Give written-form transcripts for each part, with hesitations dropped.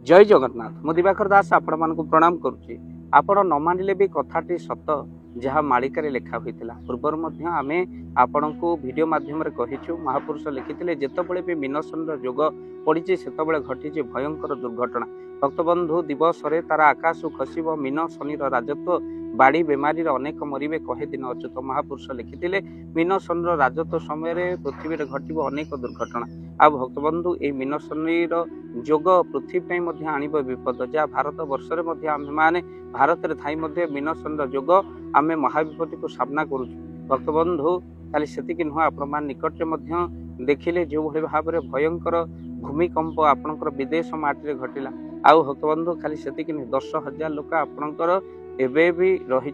जय जगन्नाथ मु दिवाकर दास आपण मानक प्रणाम करुच्ची। आपण न मानिले भी कथाटी सत जहाँ मालिका लेखा होता पूर्वर आमे आपण को वीडियो माध्यम कहीचु महापुरुष लिखिते जितेबले भी मीनसन जोग पड़ी से घटी भयंकर दुर्घटना भक्तबंधु दिवस तार आकाश खसब मीन शनि राजत्व बाड़ी बेमारी अनेक मरवे कहे दिन अच्युत महापुरुष लिखिते मीन शनि राजत्व समय पृथ्वी घटव अनेक दुर्घटना आ भक्तबंधु ये मीन शनि जोग पृथ्वी आणव विपद जहाँ भारत वर्ष आमे भारत में मीन शनि जोग आम महाविपत्ति को सामना करुँ भक्तबंधु खाली से नुह आपण निकट देखिले जो भाव में भयंकर भूमिकंप आपणकर विदेश माटी घटिला आउ भक्तबंधु खाली से 10,000 लोक आपणकर एबे भी रही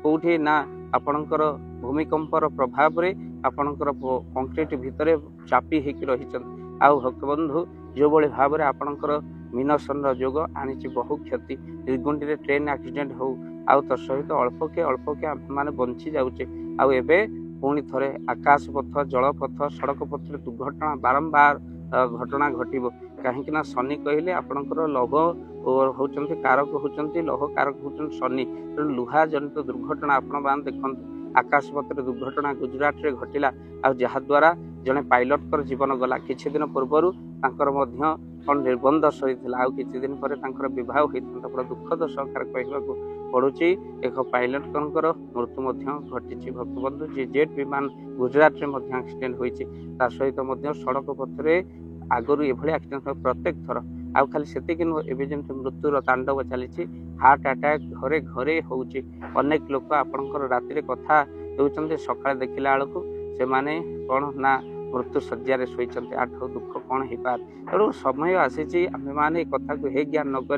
कौटी ना आपणकर भूमिकंपर प्रभाव रे आपणकर कंक्रीट भितर चापी होकर रही आउ भक्तबंधु जो भाव में आपणकर मीन शनि जोग आनी बहु क्षति निर्गुंडी ट्रेन एक्सीडेंट हो आउ तो सहित अल्प के माने बंची जाऊे आउ एबे पुणी थरे आकाश पथ जलपथ सड़क पथ दुर्घटना बारंबार घटना घटव कहीं शनि कहले आपणकर लौह होती कारक होती लौह कारक होती शनि तेणु लुहा जनित दुर्घटना आपण देखते आकाश पथ दुर्घटना गुजरात रे घटिला आ जहाद्वारा जड़े पायलट कर जीवन गला किछि दिन पूर्वर कौन निर्बंध सही आउ किछि दिन पर बह होता पूरा दुखद सहकार कहवाक पड़ुची एक पायलट मृत्यु घटी भक्तबंधु जी जेट विमान गुजरात रे एक्सीडेंट होती सहित सड़क पथरे आगु एभली एक्सीडेंट प्रत्येक थर आउ खाली से जमी मृत्युर तांडव चली हार्ट अटैक घरे घरे होची अनेक लोक आपणकर राति कथा होती सका देखला बेलू से माने कौन ना मृत्यु शज्या शोचते आठ दुख कौन हो पार तेणु समय आसी आम मैंने कथा को हे ज्ञान नक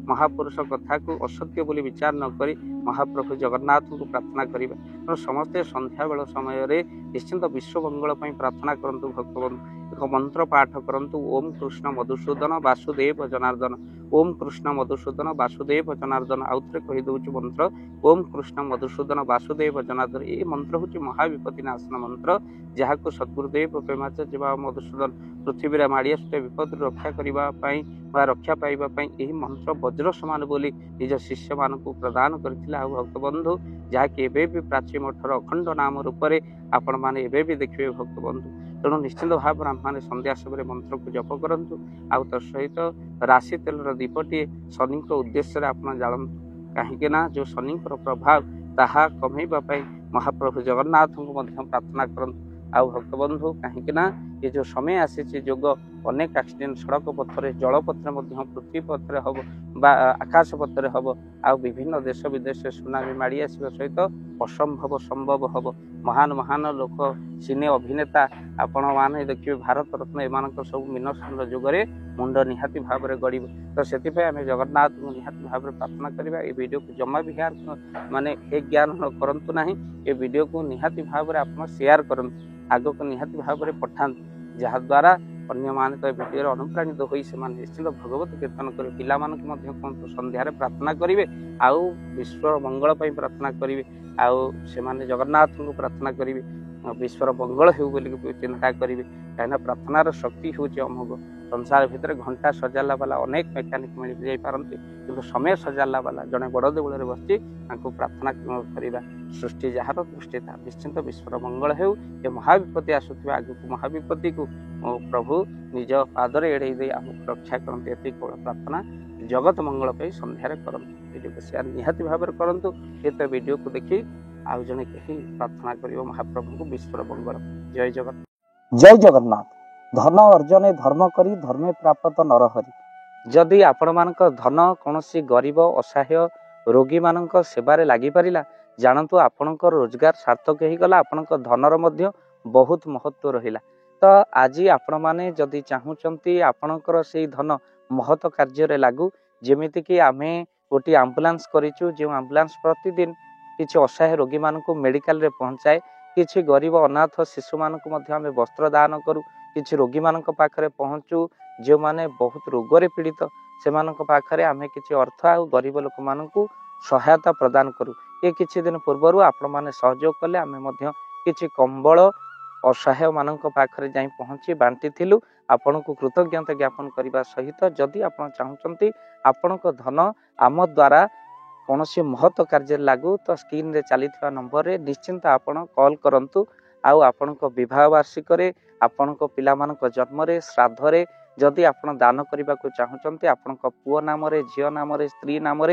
महापुरुष कथा को असत्य बोली विचार नक महाप्रभु जगन्नाथ को प्रार्थना करिबा तेणु समस्ते संध्या बेल समय निश्चिंत विश्व मंगल प्रार्थना करंतु भक्तबंधु एक मंत्र पाठ करंतु ओम कृष्ण मधुसूदन वासुदेव जनार्दन ओम कृष्ण मधुसूदन वासुदेव जनार्दन आउ थे कही दउछु मंत्र ओम कृष्ण मधुसूदन वासुदेव जनार्दन ये मंत्र हूँ महाविपत्ति नाशन मंत्र जहाँ को सद्गुरुदेव प्रेमाचार्य मधुसूदन पृथ्वी में माड़ी आसुଥିବା विपद रक्षा करने रक्षा पाइबापी यही मंत्र वज्र सामान बोली निज शिष्य मान प्रदान करथिला आ भक्तबंधु जहाँकि एबे भी प्राची मठर अखंड नाम रूप से आपण मैंने एबे भी देखिए भक्तबंधु तेणु निश्चित भाव में संध्या समय मंत्र को जप करूँ आउ तो सहित राशि तेलर दीपटी शनि उद्देश्य आप जाणतु कहीं जो शनि प्रभाव ताहा कमेवाई महाप्रभु जगन्नाथ को प्रार्थना करूँ आउ भक्तबंधु कहीं ये जो समय आसी जोग अनेक एक्सीडेंट सड़क पथर जल पथर पृथ्वी पथर हम आकाश पथर हम आ विभिन्न देश विदेश सुनामी माड़ी आसवा सहित असंभव संभव हम महान महान लोक सिने अभिनेता आपण मैंने देखिए भारत रत्न एम सब मीन शनि जोगरे मुंड निहाती भाव में गड़ब तो से आम जगन्नाथ को निहाती भाव में प्रार्थना करवा ये वीडियो को जमा भी माने हे ज्ञान करंतु नहीं ये वीडियो को निहाती भाव में आप शेयर करूँ आग को निहाती भाव में पठातु जहाद्वारा अन्य माने तो वीडियो अनुप्राणित हो निश्चित भगवत कीर्तन कर पिला कहतु संध्यार प्रार्थना करेंगे आउ विश्व मंगल प्रार्थना करेंगे आउ से जगन्नाथ को प्रार्थना करेंगे विश्वर मंगल हो चिंता करेंगे कहीं प्रार्थनार शक्ति हूँ अमोघ संसार भितर घंटा सजाला वाला अनेक मेकानिक मिल जापारती कि समय सजाला वाला जड़े बड़ देवल बसी प्रार्थना करवा सृष्टि जार दृष्टि निश्चिंत विश्वर मंगल हो ये महाविपत्ति आसुवा आग को महाविपत्ति को प्रभु निज पादर एड़े दे आमको रक्षा करते ये प्रार्थना जगत मंगल पर संध्यार करते वीडियो को शेयर निहाती भाव में करूँ ये तो वीडियो को देखी आउ जने कहीं प्रार्थना करियो महाप्रभु को विश्वर मंगल। जय जगन्नाथ। जय जगन्नाथ। धन अर्जन धर्म करी धर्मे प्राप्त नरहरि जदि आपण मानक धन कौन गरीब असहाय रोगी मानक सेवारे लगी पारिला जानतु आपणकर रोजगार सार्थक हो गला आपणकर धनर मध्य बहुत महत्व रहिला तो आज आपण माने जदि चाहूचंती आपणकर से धन महत कार्य लागू जेमिति कि आमे गोटी आम्बुलांस करिचु जे आम्बुलांस प्रतिदिन किसी असहाय रोगी मानक मेडिकल रे पहुंचाए किसी गरीब अनाथ शिशु मानक आम वस्त्र दान करूँ किसी रोगी मानक पाखरे पहुँचू जो माने बहुत रोगरे पीड़ित से पाखरे आमे किसी अर्थ आ गरीब लोक मानकू सहायता प्रदान करूँ ये किछि दिन पूर्वर आपण माने सहयोग कले आमे मध्य किछि कंबल असहाय मानक पाखरे जाई पहुँची बांटी आपनको कृतज्ञता ज्ञापन करने सहित जदि आप चाहते आपण धन आम द्वारा कौन महत् कार्य लागू तो स्क्रीन रे चली नंबर रे निश्चिंत आपण कॉल करंतु आउ आपण विवाह वार्षिक आपण पिला जन्म श्राद्ध जदि आपण दान करने को चाहते आपण पुओ नाम झील नाम स्त्री नाम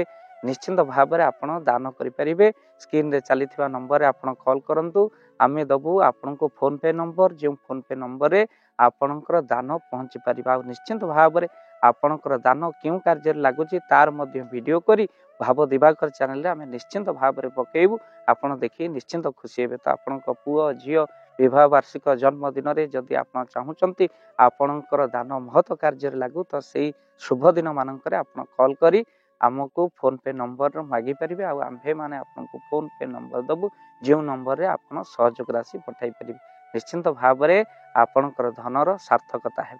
निश्चिंत भाव में आपण दान करें स्क्रीन रे चली नंबर आपण कॉल करंतु आमे दबु आपण को फोन पे नंबर जो फोन पे नंबर रे आपणकर दान पहुँची पार निश्चिंत भाव में आपणकर दान क्यों कार्य लगुच तार मध्य वीडियो करी भाव दिवाकर चैनल आम निश्चिंत भाव में पकेबू आपड़ देखिए निश्चिंत खुशी हे तो आपण पुओ झील विवाह वार्षिक जन्मदिन में जदि आप चाहते आपणकर दान महत् कार्य लागू तो से शुभ दिन मानक आप कॉल करी आमको फोन पे नंबर मागी पारे आम्भे मैंने आपको फोन पे नंबर दबु जो नंबर रे आप सहयोग राशि पठाई पारे निश्चिंत भाव में आपणकर धनर सार्थकता है।